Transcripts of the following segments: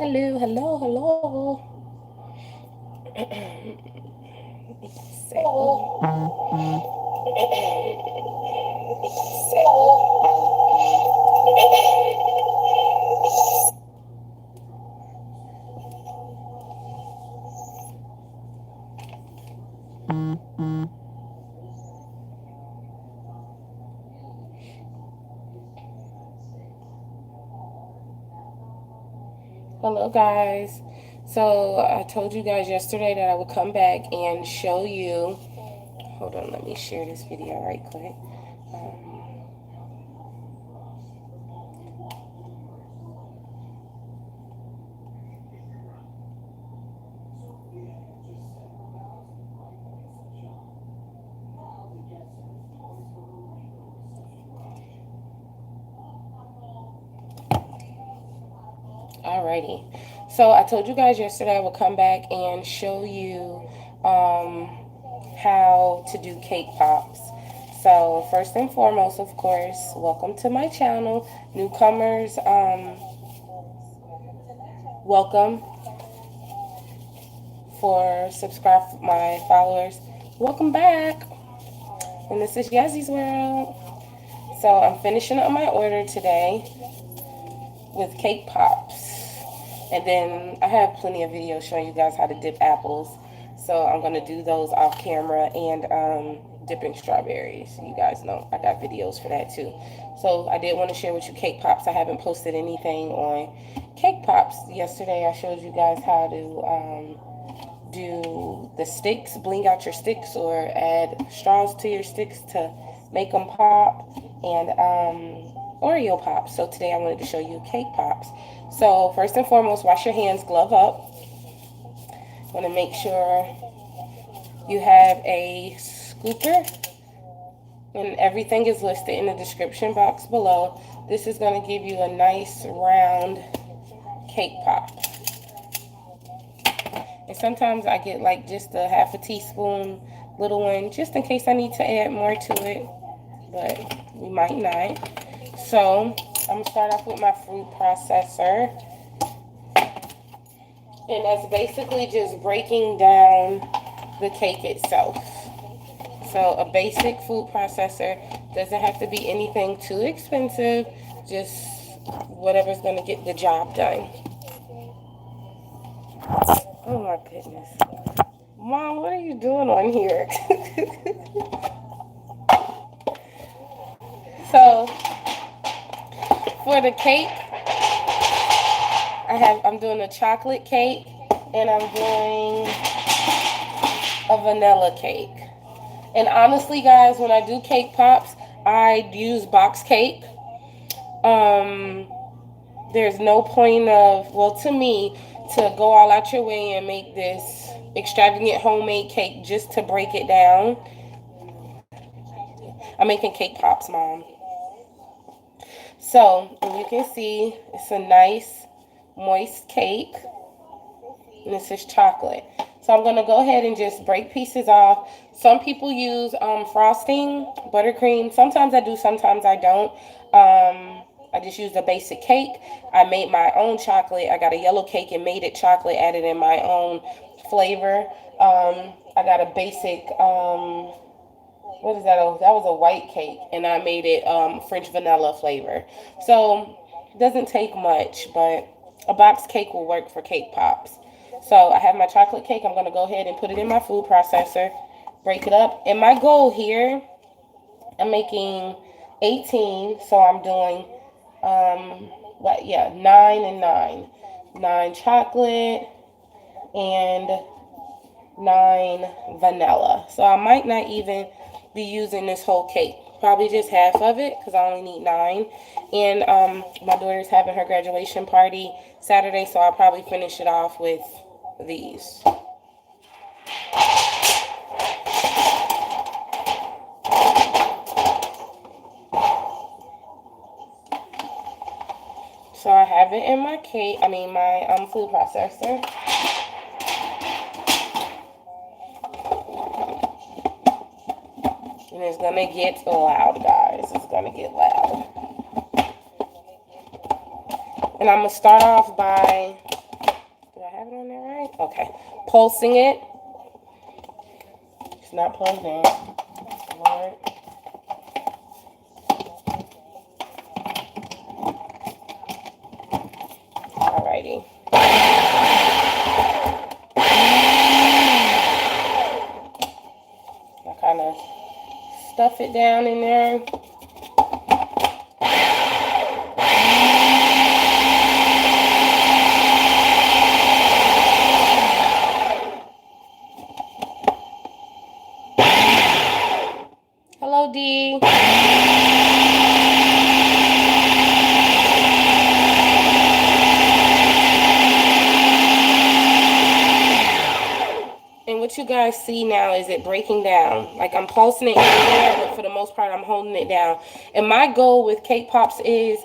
Hello, hello, hello. Hello, guys. So I told you guys yesterday that I would come back and show you. Hold on, let me share this video right quick. Alrighty. So I told you guys yesterday I would come back and show you how to do cake pops. So first and foremost, of course, welcome to my channel. Newcomers, welcome. For subscribe my followers, welcome back. And this is Yazzy's World. So I'm finishing up my order today with cake pops. And then I have plenty of videos showing you guys how to dip apples. So I'm going to do those off camera, and dipping strawberries. You guys know I got videos for that too. So I did want to share with you cake pops. I haven't posted anything on cake pops. Yesterday I showed you guys how to do the sticks, bling out your sticks, or add straws to your sticks to make them pop, and Oreo pops. So today I wanted to show you cake pops. So first and foremost, wash your hands, glove up. Want to make sure you have a scooper, and everything is listed in the description box below. This is going to give you a nice round cake pop. And sometimes I get like just a half a teaspoon, little one, just in case I need to add more to it, but we might not. So I'm going to start off with my fruit processor. And that's basically just breaking down the cake itself. So a basic food processor, doesn't have to be anything too expensive, just whatever's going to get the job done. Oh my goodness. Mom, what are you doing on here? So, for the cake, I'm doing a chocolate cake, and I'm doing a vanilla cake. And honestly, guys, when I do cake pops, I use box cake. There's no point of, well, to me, to go all out your way and make this extravagant homemade cake just to break it down. I'm making cake pops, Mom. So, you can see it's a nice, moist cake. And this is chocolate. So I'm going to go ahead and just break pieces off. Some people use frosting, buttercream. Sometimes I do, sometimes I don't. I just used a basic cake. I made my own chocolate. I got a yellow cake and made it chocolate, added in my own flavor. I got a basic, what is that? Oh, that was a white cake, and I made it French vanilla flavor. So it doesn't take much, but a box cake will work for cake pops. So I have my chocolate cake. I'm going to go ahead and put it in my food processor, break it up. And my goal here, I'm making 18, so I'm doing 9 and 9. 9 chocolate and 9 vanilla. So I might not even be using this whole cake. Probably just half of it, because I only need 9. And my daughter's having her graduation party Saturday, so I'll probably finish it off with these. So I have it in my cake, my food processor. And it's gonna get loud, guys. It's gonna get loud. And I'm gonna start off by I have it on there right? Okay. Pulsing it. It's not plugged in. Lord. Alrighty. I kind of stuff it down in there. Hello, D. And what you guys see now is it breaking down. Like I'm pulsing it in there, but for the most part, I'm holding it down. And my goal with Cake Pops is,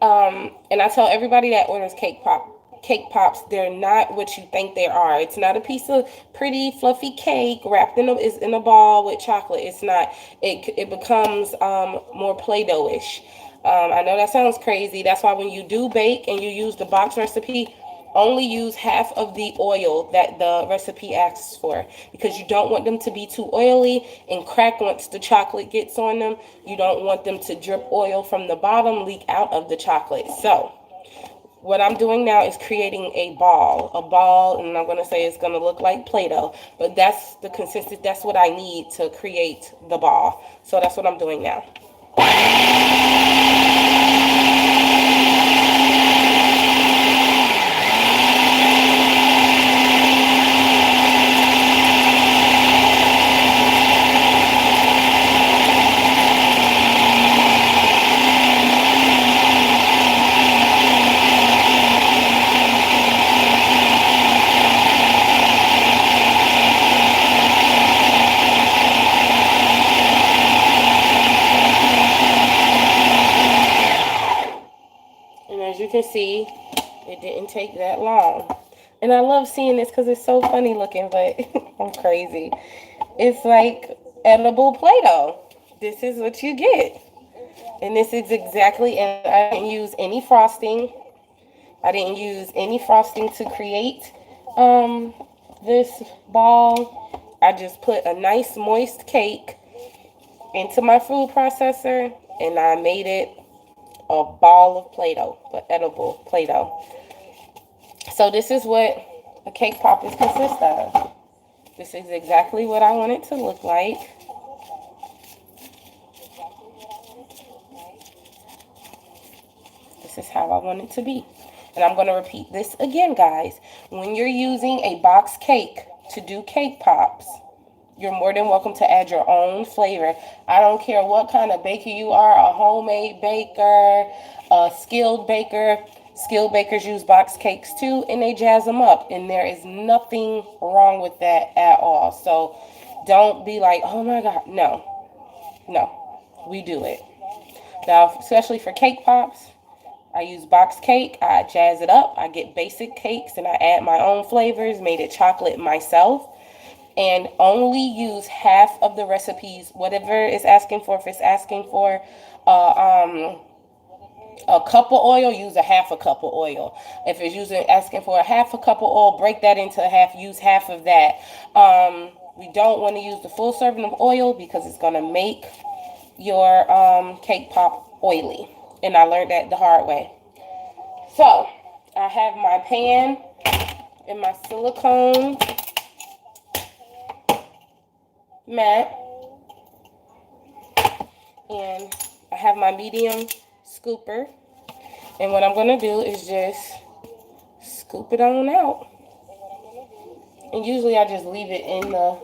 and I tell everybody that orders Cake Pops, they're not what you think they are. It's not a piece of pretty fluffy cake wrapped in a ball with chocolate. It's not. It becomes more Play-Doh-ish. I know that sounds crazy. That's why when you do bake and you use the box recipe, only use half of the oil that the recipe asks for, because you don't want them to be too oily and crack once the chocolate gets on them. You don't want them to drip oil from the bottom, leak out of the chocolate. So what I'm doing now is creating a ball, and I'm going to say it's going to look like Play-Doh, but that's the consistency. That's what I need to create the ball. So that's what I'm doing now. As you can see, it didn't take that long. And I love seeing this because it's so funny looking, but I'm crazy. It's like edible Play-Doh. This is what you get. And this is exactly, and I didn't use any frosting. I didn't use any frosting to create this ball. I just put a nice moist cake into my food processor, and I made it a ball of Play-Doh, but edible Play-Doh. So this is what a cake pop is consist of. This is exactly what I want it to look like. This is how I want it to be. And I'm going to repeat this again, guys. When you're using a box cake to do cake pops, you're more than welcome to add your own flavor. I don't care what kind of baker you are, a homemade baker, a skilled baker. Skilled bakers use box cakes too, and they jazz them up. And there is nothing wrong with that at all. So don't be like, oh my God. No, we do it. Now, especially for cake pops, I use box cake. I jazz it up. I get basic cakes and I add my own flavors, made it chocolate myself. And only use half of the recipes, whatever it's asking for. If it's asking for a cup of oil, use a half a cup of oil. If it's asking for a half a cup of oil, break that into half, use half of that. We don't want to use the full serving of oil because it's going to make your cake pop oily. And I learned that the hard way. So I have my pan and my silicone mat, and I have my medium scooper, and what I'm going to do is just scoop it on out. And usually I just leave it in the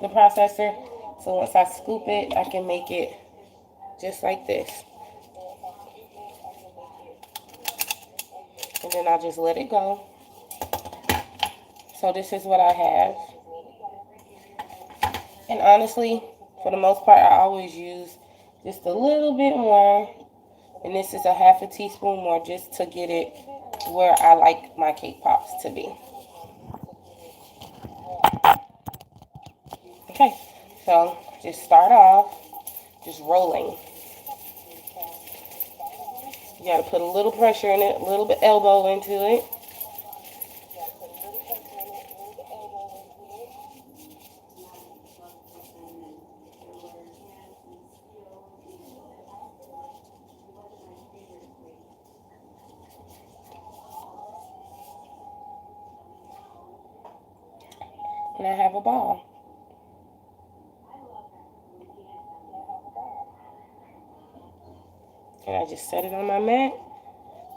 processor, so once I scoop it, I can make it just like this. And then I'll just let it go. So this is what I have. And honestly, for the most part, I always use just a little bit more. And this is a half a teaspoon more just to get it where I like my cake pops to be. Okay, so just start off just rolling. You got to put a little pressure in it, a little bit elbow into it. and I have a ball. And I just set it on my mat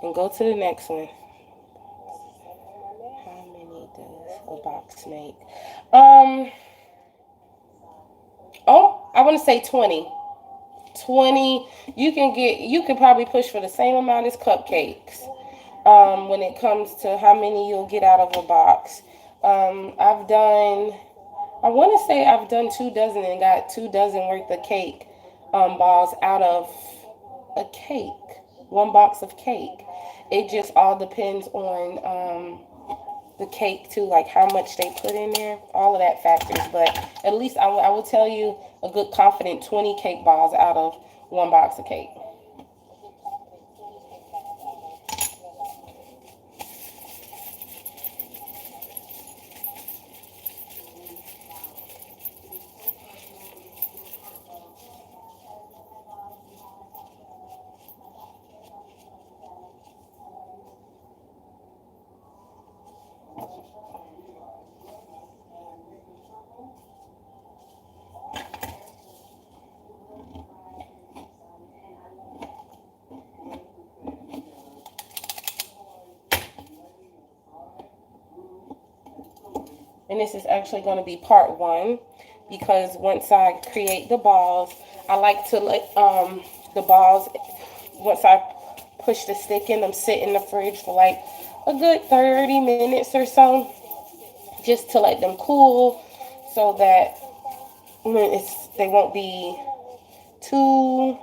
and go to the next one. How many does a box make? Oh, I want to say 20. 20. You can probably push for the same amount as cupcakes. When it comes to how many you'll get out of a box. I want to say I've done 2 dozen and got 2 dozen worth of cake balls out of a cake, one box of cake. It just all depends on the cake too, like how much they put in there. All of that factors, but at least I will tell you a good confident 20 cake balls out of one box of cake. And this is actually going to be part one, because once I create the balls, I like to let the balls, once I push the stick in them, sit in the fridge for like a good 30 minutes or so, just to let them cool, so that they won't be too,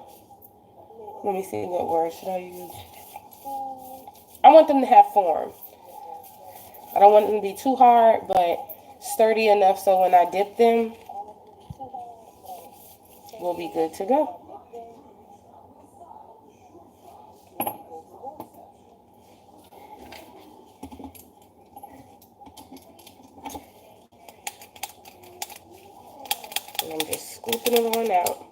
let me see, what word should I use? I want them to have form. I don't want them to be too hard, but sturdy enough so when I dip them, we'll be good to go. And I'm just scooping it on out.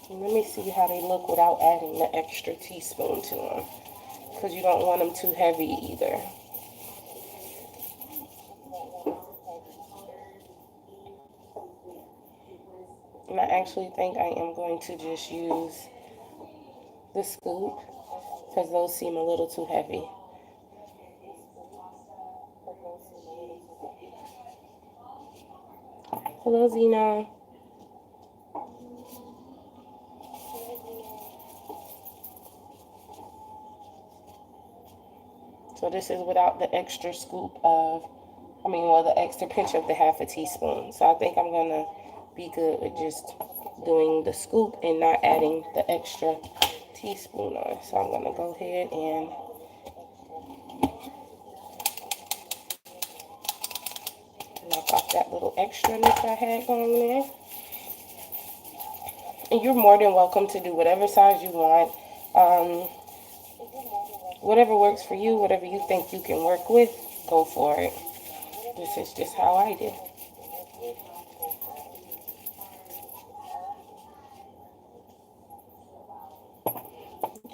And let me see how they look without adding the extra teaspoon to them, because you don't want them too heavy either. And I actually think I am going to just use the scoop, because those seem a little too heavy. Hello, Zena. So this is without the extra scoop of, well, the extra pinch of the half a teaspoon. So I think I'm going to be good with just doing the scoop and not adding the extra teaspoon on. So I'm going to go ahead and knock off that little extraness I had going there. And you're more than welcome to do whatever size you want. Whatever works for you, whatever you think you can work with, go for it. This is just how I did.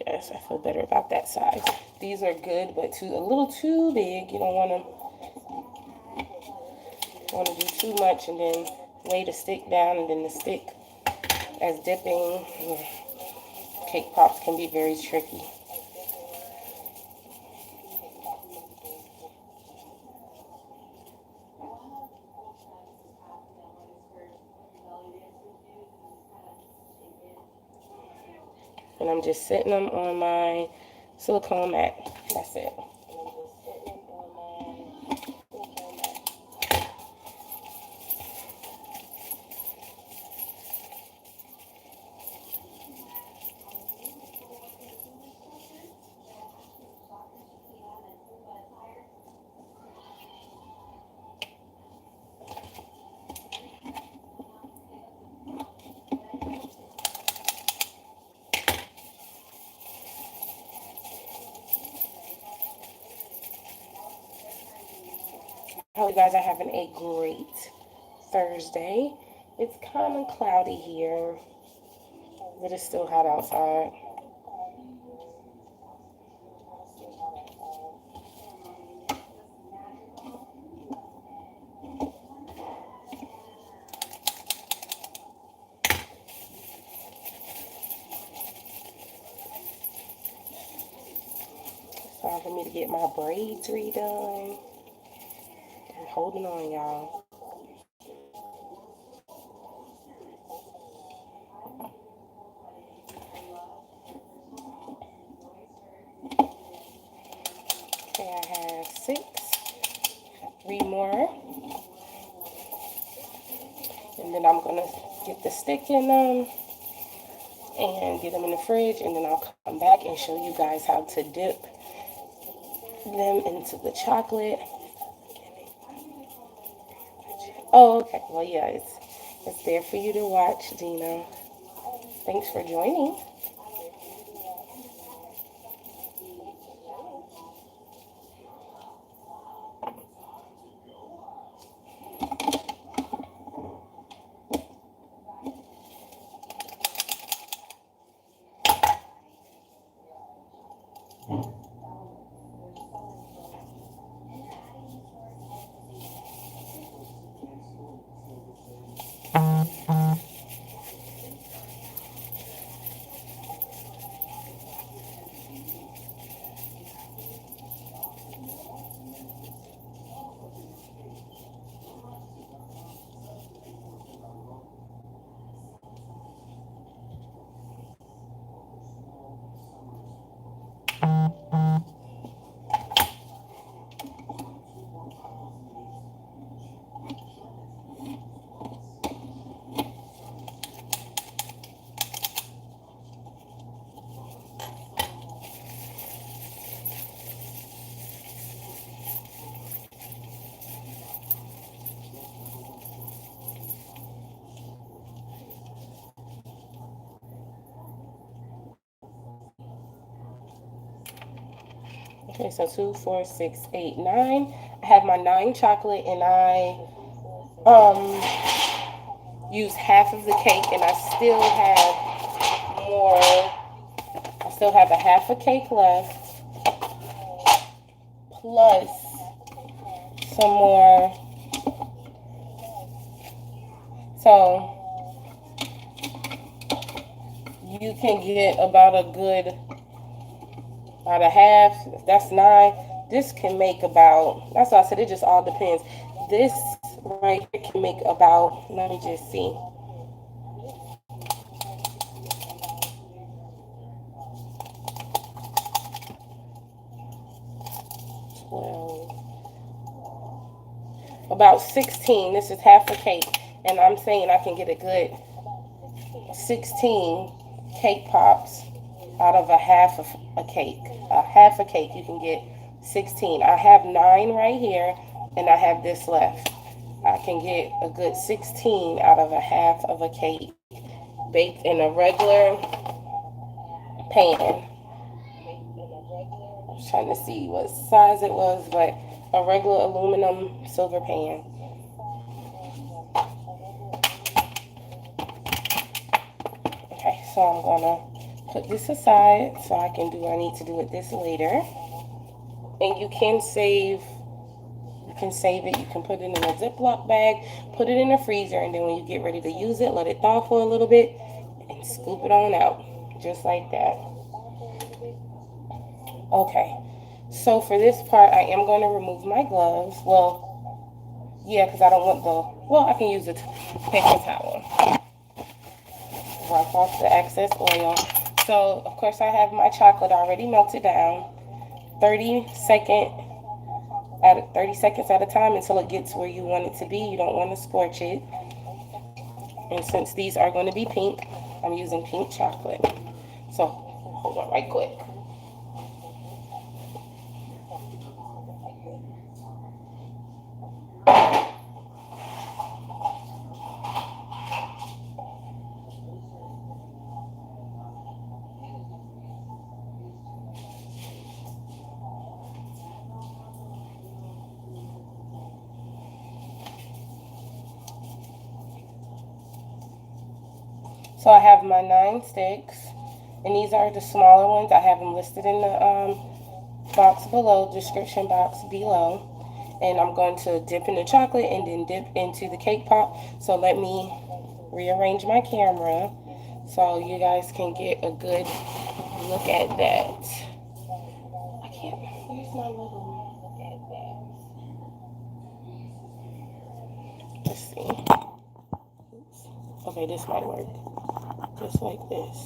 Yes, I feel better about that size. These are good, but a little too big. You don't want to do too much and then weigh the stick down, and then the stick as dipping. Cake pops can be very tricky. And I'm just setting them on my silicone mat. That's it. I hope you guys are having a great Thursday. It's kind of cloudy here, but it's still hot outside. Time for me to get my braids redone. I'm holding on, y'all. Okay, I have 6. 3 more. And then I'm gonna get the stick in them and get them in the fridge, and then I'll come back and show you guys how to dip them into the chocolate. Oh, okay. Well, yeah, it's there for you to watch, Gina. Thanks for joining. Okay, so 2, 4, 6, 8, 9. I have my 9 chocolate, and I use half of the cake, and I still have more. I still have a half a cake left, plus some more. So you can get about a half. That's 9. This can make about, that's why I said it just all depends. This right here can make about, let me just see. About 16. This is half a cake, and I'm saying I can get a good 16 cake pops out of a half of a cake. A half a cake, you can get 16. I have 9 right here, and I have this left. I can get a good 16 out of a half of a cake baked in a regular pan. I was trying to see what size it was, but a regular aluminum silver pan. Okay, so I'm gonna put this aside so I can do what I need to do with this later. And you can save it. You can put it in a Ziploc bag, put it in the freezer, and then when you get ready to use it, let it thaw for a little bit and scoop it on out, just like that. Okay, so for this part, I am going to remove my gloves. Well, yeah, because I don't want I can use a paper towel. Wipe off the excess oil. So, of course, I have my chocolate already melted down. 30 seconds at a time until it gets where you want it to be. You don't want to scorch it. And since these are going to be pink, I'm using pink chocolate. So, hold on right quick. So I have my 9 sticks, and these are the smaller ones. I have them listed in the box below, description box below. And I'm going to dip in the chocolate and then dip into the cake pop. So let me rearrange my camera so you guys can get a good look at that. I can't. my little? Let's see. Okay, this might work. Just like this.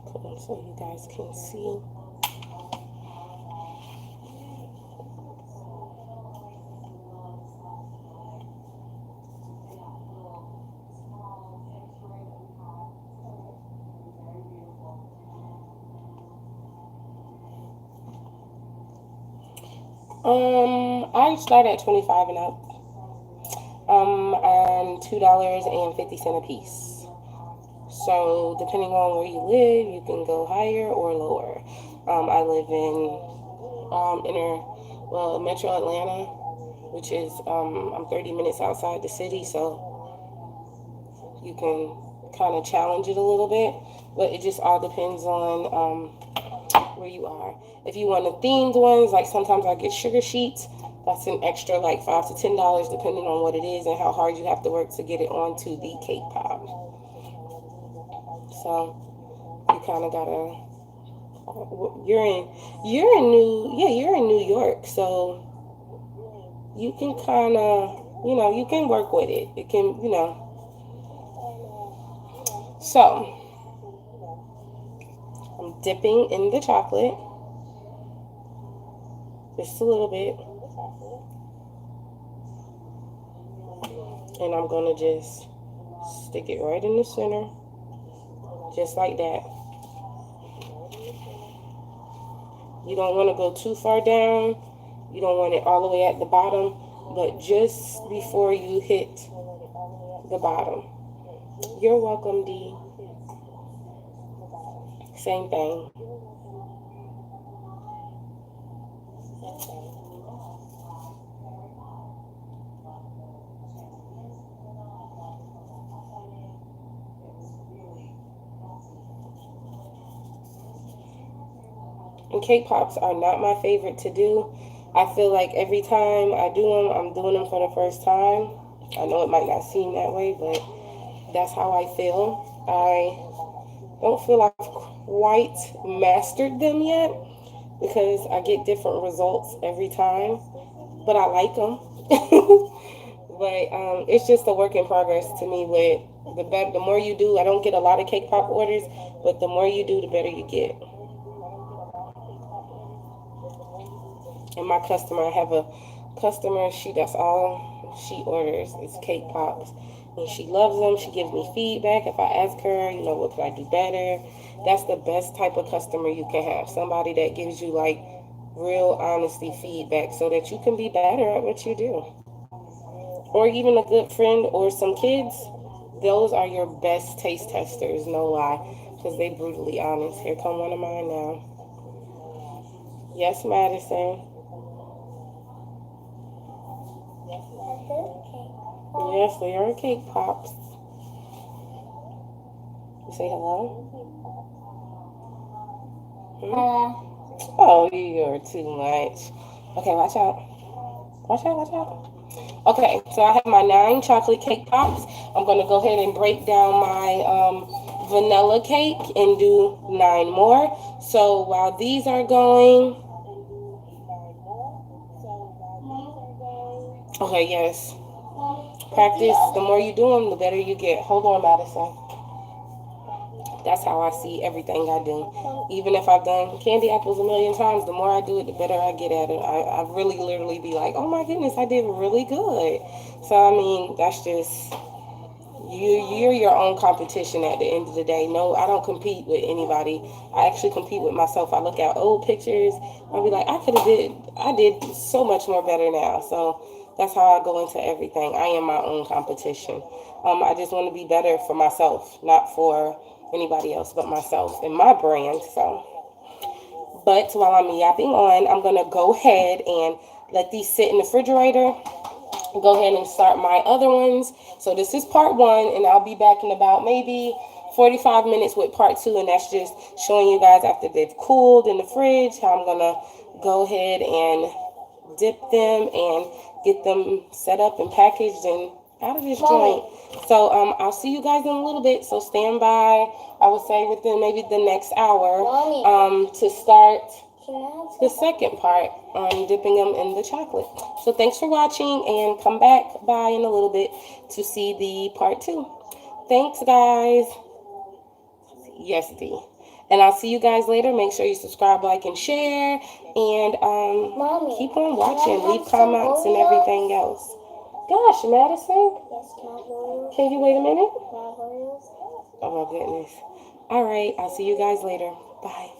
Cool, so you guys can see. I start at 25 and up. And $2.50 a piece. So depending on where you live, you can go higher or lower. I live in Metro Atlanta, which is I'm 30 minutes outside the city, so you can kind of challenge it a little bit, but it just all depends on where you are. If you want the themed ones, like sometimes I get sugar sheets. That's an extra like $5 to $10 depending on what it is and how hard you have to work to get it onto the cake pop. So you kind of gotta. You're in New York, so you can kind of you can work with it. It can So I'm dipping in the chocolate just a little bit. And I'm going to just stick it right in the center. Just like that. You don't want to go too far down. You don't want it all the way at the bottom. But just before you hit the bottom. You're welcome, D. Same thing. And cake pops are not my favorite to do. I feel like every time I do them, I'm doing them for the first time. I know it might not seem that way, but that's how I feel. I don't feel I've quite mastered them yet because I get different results every time, but I like them. But it's just a work in progress to me. With the more you do, I don't get a lot of cake pop orders, but the more you do, the better you get. And my customer, I have a customer, that's all she orders is cake pops. And she loves them. She gives me feedback. If I ask her, what could I do better? That's the best type of customer you can have. Somebody that gives you like real honesty feedback so that you can be better at what you do. Or even a good friend or some kids. Those are your best taste testers, no lie. Because they brutally honest. Here come one of mine now. Yes, Madison. Yes, they are cake pops. You say hello? Oh, you're too much. Okay, watch out. Watch out, watch out. Okay, so I have my 9 chocolate cake pops. I'm going to go ahead and break down my vanilla cake and do 9 more. So while these are going... Okay, yes. Practice. The more you do them, the better you get. Hold on, Madison. That's how I see everything I do. Even if I've done candy apples a million times, the more I do it, the better I get at it. I really literally be like, oh my goodness, I did really good. So, I mean, that's just, you're your own competition at the end of the day. No, I don't compete with anybody. I actually compete with myself. I look at old pictures. I'll be like, I did so much more better now. So that's how I go into everything. I am my own competition. I just want to be better for myself, not for anybody else but myself and my brand. So, but while I'm yapping on, I'm gonna go ahead and let these sit in the refrigerator go ahead and start my other ones. So this is part one, and I'll be back in about maybe 45 minutes with part two, and that's just showing you guys after they've cooled in the fridge how I'm gonna go ahead and dip them and get them set up and packaged and out of this joint. So I'll see you guys in a little bit, so stand by. I would say within maybe the next hour to start the second part on dipping them in the chocolate. So thanks for watching, and come back by in a little bit to see the part two. Thanks, guys. Yes, D. And I'll see you guys later. Make sure you subscribe, like, and share. And keep on watching. Leave comments and everything else. Gosh, Madison. Can you wait a minute? Oh, my goodness. All right. I'll see you guys later. Bye.